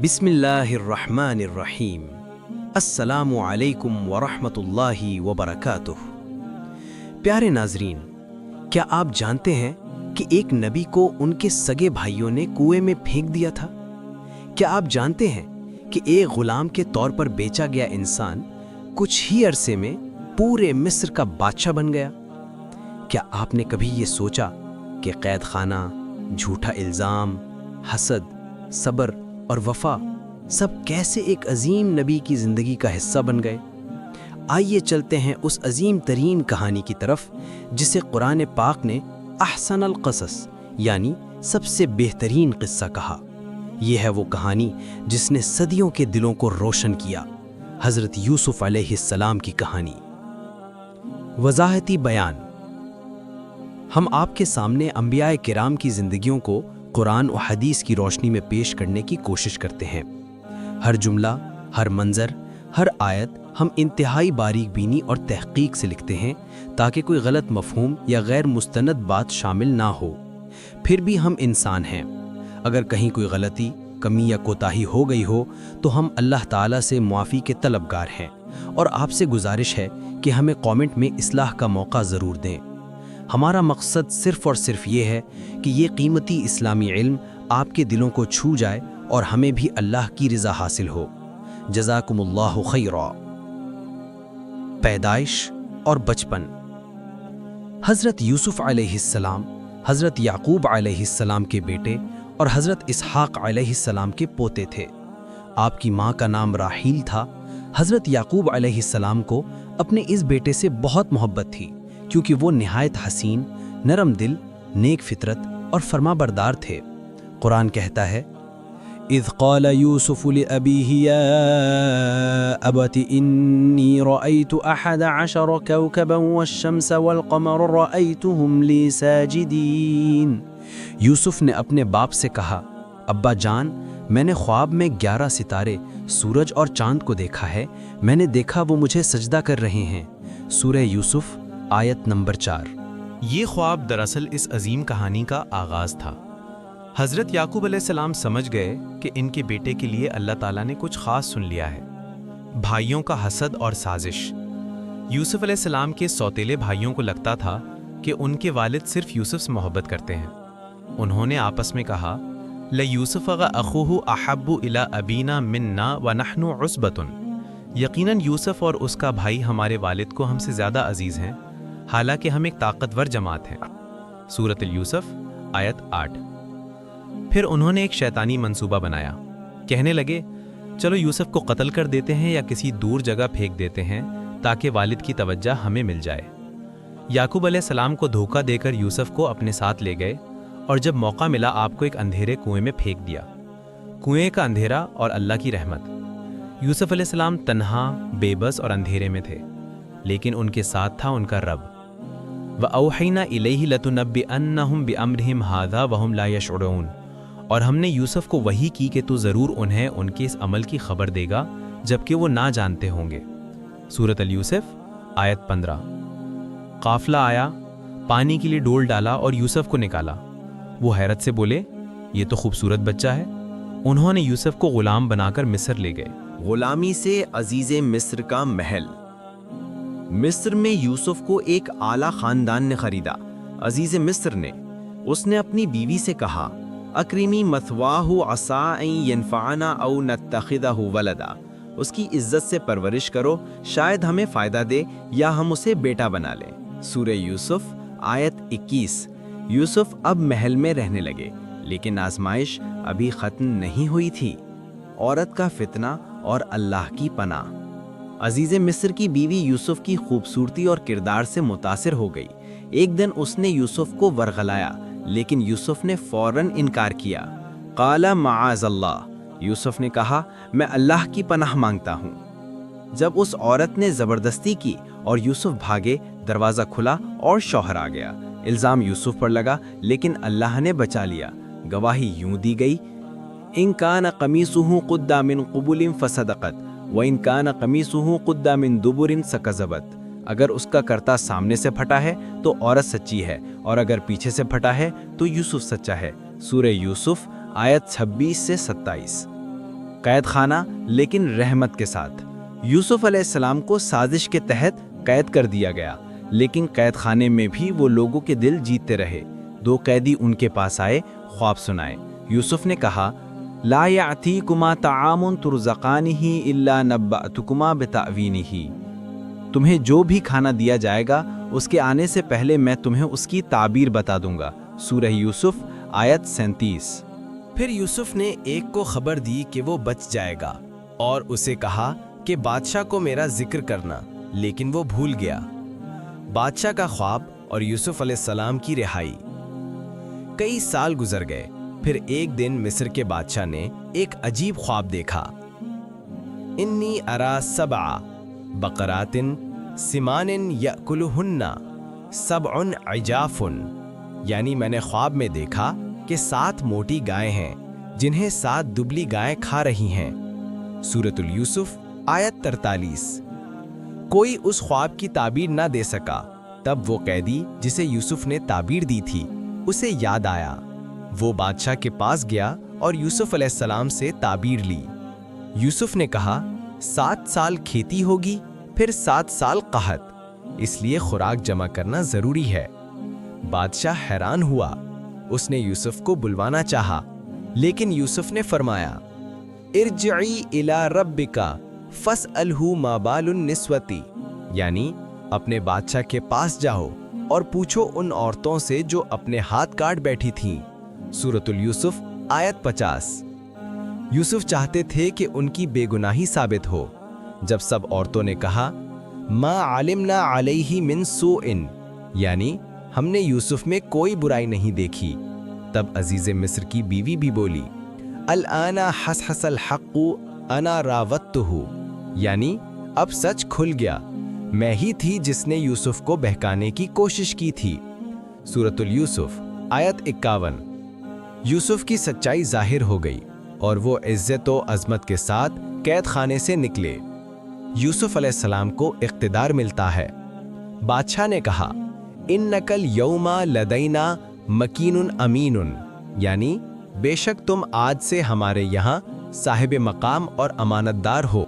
بسم اللہ الرحمن الرحیم۔ السلام علیکم ورحمۃ اللہ وبرکاتہ۔ پیارے ناظرین، کیا آپ جانتے ہیں کہ ایک نبی کو ان کے سگے بھائیوں نے کنویں میں پھینک دیا تھا؟ کیا آپ جانتے ہیں کہ ایک غلام کے طور پر بیچا گیا انسان کچھ ہی عرصے میں پورے مصر کا بادشاہ بن گیا؟ کیا آپ نے کبھی یہ سوچا کہ قید خانہ، جھوٹا الزام، حسد، صبر اور وفا سب کیسے ایک عظیم نبی کی زندگی کا حصہ بن گئے؟ آئیے چلتے ہیں اس عظیم ترین کہانی کی طرف جسے قرآن پاک نے احسن القصص یعنی سب سے بہترین قصہ کہا۔ یہ ہے وہ کہانی جس نے صدیوں کے دلوں کو روشن کیا، حضرت یوسف علیہ السلام کی کہانی۔ وضاحتی بیان۔ ہم آپ کے سامنے انبیاء کرام کی زندگیوں کو قرآن و حدیث کی روشنی میں پیش کرنے کی کوشش کرتے ہیں۔ ہر جملہ، ہر منظر، ہر آیت ہم انتہائی باریک بینی اور تحقیق سے لکھتے ہیں تاکہ کوئی غلط مفہوم یا غیر مستند بات شامل نہ ہو۔ پھر بھی ہم انسان ہیں، اگر کہیں کوئی غلطی، کمی یا کوتاہی ہو گئی ہو تو ہم اللہ تعالیٰ سے معافی کے طلبگار ہیں، اور آپ سے گزارش ہے کہ ہمیں کامنٹ میں اصلاح کا موقع ضرور دیں۔ ہمارا مقصد صرف اور صرف یہ ہے کہ یہ قیمتی اسلامی علم آپ کے دلوں کو چھو جائے اور ہمیں بھی اللہ کی رضا حاصل ہو۔ جزاکم اللہ خیرا۔ پیدائش اور بچپن۔ حضرت یوسف علیہ السلام حضرت یعقوب علیہ السلام کے بیٹے اور حضرت اسحاق علیہ السلام کے پوتے تھے۔ آپ کی ماں کا نام راحیل تھا۔ حضرت یعقوب علیہ السلام کو اپنے اس بیٹے سے بہت محبت تھی کیونکہ وہ نہایت حسین، نرم دل، نیک فطرت اور فرما بردار تھے۔ قرآن کہتا ہے، اذ قال یوسف لأبیہ یا ابت انی رأیت 11 کوکبا والشمس والقمر رأیتهم لی ساجدین۔ یوسف نے اپنے باپ سے کہا، ابا جان، میں نے خواب میں 11 ستارے، سورج اور چاند کو دیکھا ہے، میں نے دیکھا وہ مجھے سجدہ کر رہے ہیں۔ سورہ یوسف آیت نمبر 4۔ یہ خواب دراصل اس عظیم کہانی کا آغاز تھا۔ حضرت یعقوب علیہ السلام سمجھ گئے کہ ان کے بیٹے کے لیے اللہ تعالیٰ نے کچھ خاص سن لیا ہے۔ بھائیوں کا حسد اور سازش۔ یوسف علیہ السلام کے سوتیلے بھائیوں کو لگتا تھا کہ ان کے والد صرف یوسف سے محبت کرتے ہیں۔ انہوں نے آپس میں کہا، لَيُوسُفَ أَخُوهُ أَحَبُّ إِلَىٰ أَبِينَا مِنَّا وَنَحْنُ عُصْبَةٌ۔ یقیناً یوسف اور اس کا بھائی ہمارے والد کو ہم سے زیادہ عزیز ہیں، حالانکہ ہم ایک طاقتور جماعت ہیں۔ سورۃ یوسف آیت 8۔ پھر انہوں نے ایک شیطانی منصوبہ بنایا۔ کہنے لگے، چلو یوسف کو قتل کر دیتے ہیں یا کسی دور جگہ پھینک دیتے ہیں تاکہ والد کی توجہ ہمیں مل جائے۔ یعقوب علیہ السلام کو دھوکہ دے کر یوسف کو اپنے ساتھ لے گئے، اور جب موقع ملا آپ کو ایک اندھیرے کنویں میں پھینک دیا۔ کنویں کا اندھیرا اور اللہ کی رحمت۔ یوسف علیہ السلام تنہا، بے بس اور اندھیرے میں تھے، لیکن ان کے ساتھ تھا ان کا رب۔ وَأَوْحَيْنَا إِلَيْهِ لَتُنَبِّئَنَّهُمْ بِأَمْرِهِمْ هَٰذَا وَهُمْ لَا يَشْعُرُونَ۔ اور ہم نے یوسف کو وحی کی کہ تو ضرور انہیں ان کے اس عمل کی خبر دے گا جبکہ وہ نہ جانتے ہوں گے۔ سورۃ یوسف آیت 15۔ قافلہ آیا، پانی کے لیے ڈول ڈالا اور یوسف کو نکالا۔ وہ حیرت سے بولے، یہ تو خوبصورت بچہ ہے۔ انہوں نے یوسف کو غلام بنا کر مصر لے گئے۔ غلامی سے عزیز مصر کا محل۔ مصر میں یوسف کو ایک اعلیٰ خاندان نے خریدا۔ عزیز مصر نے، اس نے اپنی بیوی سے کہا، اکرمی مثواہ عسیٰ ان ینفعنا او نتخذہ ولدا۔ اس کی عزت سے پرورش کرو، شاید ہمیں فائدہ دے یا ہم اسے بیٹا بنا لیں۔ سورہ یوسف آیت 21۔ یوسف اب محل میں رہنے لگے، لیکن آزمائش ابھی ختم نہیں ہوئی تھی۔ عورت کا فتنہ اور اللہ کی پناہ۔ عزیز مصر کی بیوی یوسف کی خوبصورتی اور کردار سے متاثر ہو گئی۔ ایک دن اس نے یوسف کو ورغلایا، لیکن یوسف نے فوراً انکار کیا۔ قال معاذ اللہ۔ یوسف نے کہا، میں اللہ کی پناہ مانگتا ہوں۔ جب اس عورت نے زبردستی کی اور یوسف بھاگے، دروازہ کھلا اور شوہر آ گیا۔ الزام یوسف پر لگا، لیکن اللہ نے بچا لیا۔ گواہی یوں دی گئی، ان کان قمیصہ قد من قبل فصدقت وان کان قمیصہ قد من دبر فکذبت۔ اگر اس کا کرتا سامنے سے پھٹا ہے تو عورت سچی ہے، اور اگر پیچھے سے پھٹا ہے تو یوسف سچا ہے۔ سورہ یوسف آیت 26 سے 27۔ قید خانہ لیکن رحمت کے ساتھ۔ یوسف علیہ السلام کو سازش کے تحت قید کر دیا گیا، لیکن قید خانے میں بھی وہ لوگوں کے دل جیتتے رہے۔ 2 قیدی ان کے پاس آئے، خواب سنائے۔ یوسف نے کہا، لا یعتیکما طعام ترزقانہ الا نبأتکما بتأویلہ، تمہیں جو بھی کھانا دیا جائے گا اس کے آنے سے پہلے میں تمہیں اس کی تعبیر بتا دوں گا۔ سورہ یوسف آیت 37۔ پھر یوسف نے ایک کو خبر دی کہ وہ بچ جائے گا اور اسے کہا کہ بادشاہ کو میرا ذکر کرنا، لیکن وہ بھول گیا۔ بادشاہ کا خواب اور یوسف علیہ السلام کی رہائی۔ کئی سال گزر گئے، پھر ایک دن مصر کے بادشاہ نے ایک عجیب خواب دیکھا۔ انی ارا 7 بقرات سمان یأکلہن 7 عجاف، یعنی میں نے خواب میں دیکھا کہ 7 موٹی گائیں ہیں جنہیں 7 دبلی گائیں کھا رہی ہیں۔ سورۃ یوسف آیت 43۔ کوئی اس خواب کی تعبیر نہ دے سکا۔ تب وہ قیدی جسے یوسف نے تعبیر دی تھی اسے یاد آیا۔ وہ بادشاہ کے پاس گیا اور یوسف علیہ السلام سے تعبیر لی۔ یوسف نے کہا، 7 سال کھیتی ہوگی، پھر 7 سال قحط، اس لیے خوراک جمع کرنا ضروری ہے۔ بادشاہ حیران ہوا، اس نے یوسف کو بلوانا چاہا، لیکن یوسف نے فرمایا، ارجعی الی ربک فاسألہ ما بال النسوۃ، یعنی اپنے بادشاہ کے پاس جاؤ اور پوچھو ان عورتوں سے جو اپنے ہاتھ کاٹ بیٹھی تھیں۔ سورۃ یوسف آیت 50۔ یوسف چاہتے تھے کہ ان کی بے گناہی ثابت ہو۔ جب سب عورتوں نے کہا، ما علمنا علیہ من سوء، یعنی ہم نے یوسف میں کوئی برائی نہیں دیکھی، تب عزیز مصر کی بیوی بھی بولی، الآن حسحس الحق انا راودتہ، یعنی اب سچ کھل گیا، میں ہی تھی جس نے یوسف کو بہکانے کی کوشش کی تھی۔ سورۃ یوسف آیت 51۔ یوسف کی سچائی ظاہر ہو گئی اور وہ عزت و عظمت کے ساتھ قید خانے سے نکلے۔ یوسف علیہ السلام کو اقتدار ملتا ہے۔ بادشاہ نے کہا، انک الیوم لدینا مکین امین، یعنی بے شک تم آج سے ہمارے یہاں صاحب مقام اور امانت دار ہو۔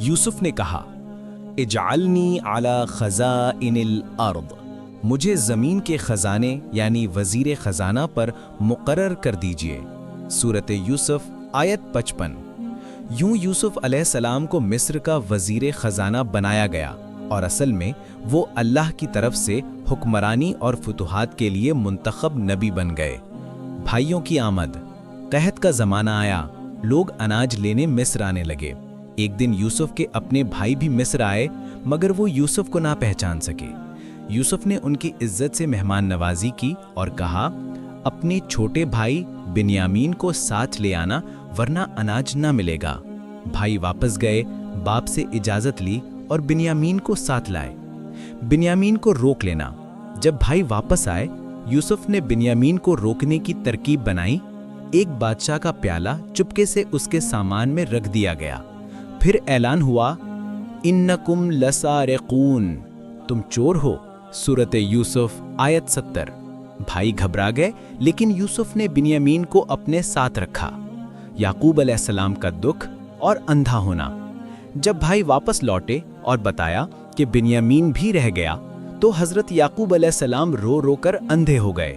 یوسف نے کہا، اجعلنی علی خزائن الارض، مجھے زمین کے خزانے یعنی وزیر خزانہ پر مقرر کر دیجئے۔ سورۃ یوسف آیت 55۔ یوں یوسف علیہ السلام کو مصر کا وزیر خزانہ بنایا گیا، اور اصل میں وہ اللہ کی طرف سے حکمرانی اور فتوحات کے لیے منتخب نبی بن گئے۔ بھائیوں کی آمد۔ قحط کا زمانہ آیا، لوگ اناج لینے مصر آنے لگے۔ ایک دن یوسف کے اپنے بھائی بھی مصر آئے، مگر وہ یوسف کو نہ پہچان سکے۔ یوسف نے ان کی عزت سے مہمان نوازی کی اور کہا، اپنے چھوٹے بھائی بنیامین کو ساتھ لے آنا ورنہ اناج نہ ملے گا۔ بھائی واپس گئے، باپ سے اجازت لی اور بنیامین کو ساتھ لائے۔ بنیامین کو روک لینا۔ جب بھائی واپس آئے، یوسف نے بنیامین کو روکنے کی ترکیب بنائی۔ ایک بادشاہ کا پیالہ چپکے سے اس کے سامان میں رکھ دیا گیا۔ پھر اعلان ہوا، انکم لسارقون، تم چور ہو۔ سورۃ یوسف آیت 70۔ بھائی گھبرا گئے، لیکن یوسف نے بنیامین کو اپنے ساتھ رکھا۔ یعقوب علیہ السلام کا دکھ اور اندھا ہونا۔ جب بھائی واپس لوٹے اور بتایا کہ بنیامین بھی رہ گیا، تو حضرت یعقوب علیہ السلام رو رو کر اندھے ہو گئے۔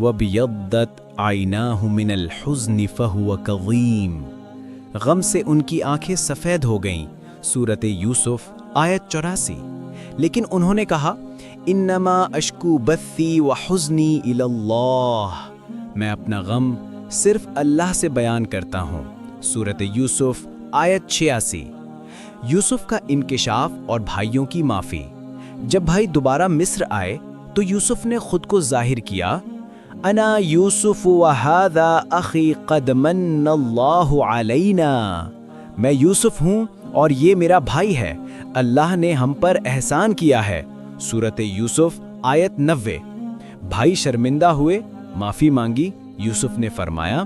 وَبِيَضَّتْ عَيْنَاهُ مِنَ الْحُزْنِ فَهُوَ كَظِيمٌ، غم سے ان کی آنکھیں سفید ہو گئیں۔ سورۃ یوسف آیت 84۔ لیکن انہوں نے کہا، انما اشکو بثی وحزنی الی اللہ، میں اپنا غم صرف اللہ سے بیان کرتا ہوں۔ سورۃ یوسف آیت 86۔ یوسف کا انکشاف اور بھائیوں کی معافی۔ جب بھائی دوبارہ مصر آئے تو یوسف نے خود کو ظاہر کیا، انا یوسف وہذا اخی قد من اللہ علینا، میں یوسف ہوں اور یہ میرا بھائی ہے، اللہ نے ہم پر احسان کیا ہے۔ سورۃ یوسف آیت 90۔ بھائی شرمندہ ہوئے، معافی مانگی۔ یوسف نے فرمایا،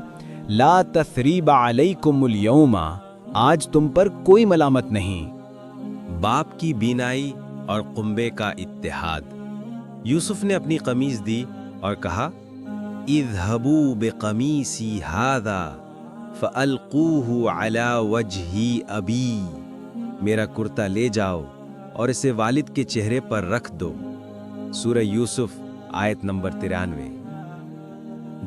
لا تثریب علیکم اليوم، آج تم پر کوئی ملامت نہیں۔ باپ کی بینائی اور قنبے کا اتحاد۔ یوسف نے اپنی قمیص دی اور کہا، اذهبوا بقمیصی ھذا فَأَلْقُوهُ عَلَى وَجْهِ أَبِي، میرا کرتا لے جاؤ اور اسے والد کے چہرے پر رکھ دو۔ سورہ یوسف آیت نمبر 93۔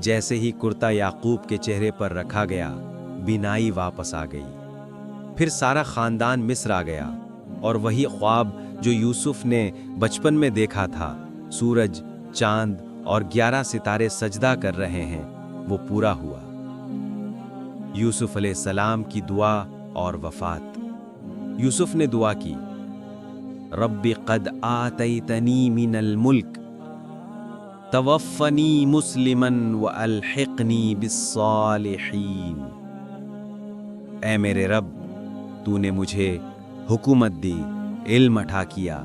جیسے ہی کرتا یعقوب کے چہرے پر رکھا گیا، بینائی واپس آ گئی۔ پھر سارا خاندان مصر آ گیا، اور وہی خواب جو یوسف نے بچپن میں دیکھا تھا، سورج، چاند اور 11 ستارے سجدہ کر رہے ہیں، وہ پورا ہوا۔ یوسف علیہ السلام کی دعا اور وفات۔ یوسف نے دعا کی، رب قد آتیتنی من الملک توفنی مسلما والحقنی بالصالحین۔ اے میرے رب، تو نے مجھے حکومت دی، علم عطا کیا،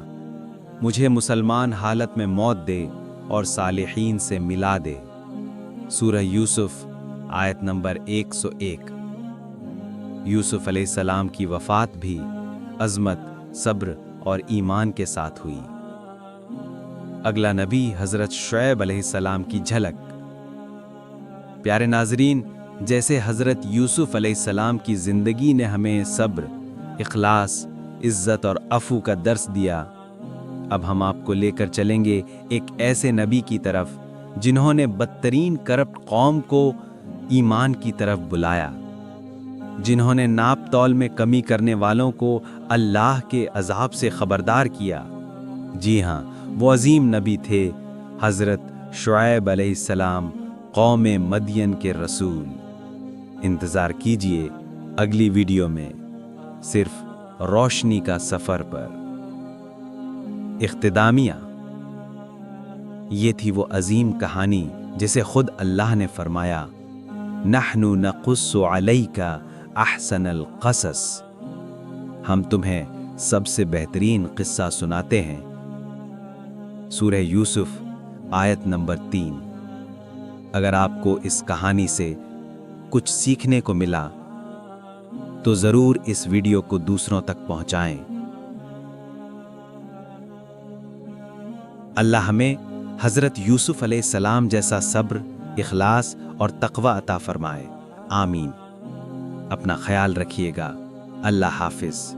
مجھے مسلمان حالت میں موت دے اور صالحین سے ملا دے۔ سورہ یوسف آیت نمبر 101۔ یوسف علیہ السلام کی وفات بھی عظمت، صبر اور ایمان کے ساتھ ہوئی۔ اگلا نبی حضرت شعیب علیہ السلام کی جھلک۔ پیارے ناظرین، جیسے حضرت یوسف علیہ السلام کی زندگی نے ہمیں صبر، اخلاص، عزت اور عفو کا درس دیا، اب ہم آپ کو لے کر چلیں گے ایک ایسے نبی کی طرف جنہوں نے بدترین کرپٹ قوم کو ایمان کی طرف بلایا، جنہوں نے ناپ تول میں کمی کرنے والوں کو اللہ کے عذاب سے خبردار کیا۔ جی ہاں، وہ عظیم نبی تھے حضرت شعیب علیہ السلام، قوم مدین کے رسول۔ انتظار کیجئے اگلی ویڈیو میں، صرف روشنی کا سفر پر۔ اختتامیہ، یہ تھی وہ عظیم کہانی جسے خود اللہ نے فرمایا، نحن نقص علیک احسن القصص، ہم تمہیں سب سے بہترین قصہ سناتے ہیں۔ سورہ یوسف آیت نمبر 3۔ اگر آپ کو اس کہانی سے کچھ سیکھنے کو ملا تو ضرور اس ویڈیو کو دوسروں تک پہنچائیں۔ اللہ ہمیں حضرت یوسف علیہ السلام جیسا صبر، اخلاص اور تقوی عطا فرمائے، آمین۔ اپنا خیال رکھیے گا، اللہ حافظ۔